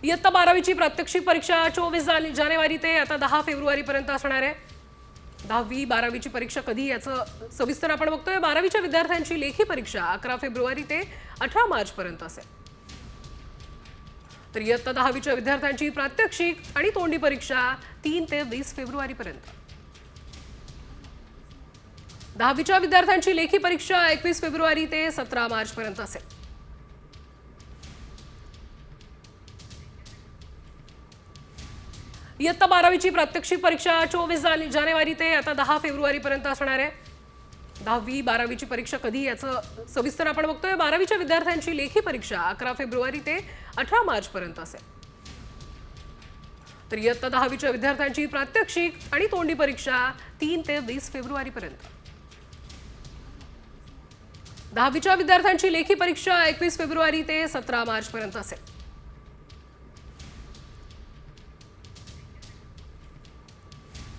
इयत्ता 12वीची प्रात्यक्षिक परीक्षा 24 जानेवारी ते आता 10 फेब्रुवारीपर्यंत असणार आहे। 10वी 12वीची परीक्षा कधी याचं सविस्तर आपण बघतोय। 12वीच्या विद्यार्थ्यांची लेखी परीक्षा 11 फेब्रुवारी ते 18 मार्चपर्यंत असेल। तर इयत्ता 10वीच्या विद्यार्थ्यांची प्रात्यक्षिक आणि तोंडी परीक्षा 3 ते 20 फेब्रुवारीपर्यंत। 10वीच्या विद्यार्थ्यांची लेखी परीक्षा 21 फेब्रुवारी ते 17 मार्चपर्यंत असेल। इयत्ता 12वीची प्रात्यक्षिक परीक्षा 24 जानेवारी ते आता 10 फेब्रुवारीपर्यंत असणार आहे। 10वी 12वीची परीक्षा कधी याचं सविस्तर आपण बघतोय। 12वीच्या विद्यार्थ्यांची लेखी परीक्षा 11 फेब्रुवारी ते 18 मार्चपर्यंत असेल। तर इयत्ता 10वीच्या विद्यार्थ्यांची प्रात्यक्षिक आणि तोंडी परीक्षा 3 ते 20 फेब्रुवारीपर्यंत। 10वीच्या विद्यार्थ्यांची लेखी परीक्षा 21 फेब्रुवारी ते 17 मार्चपर्यंत असेल।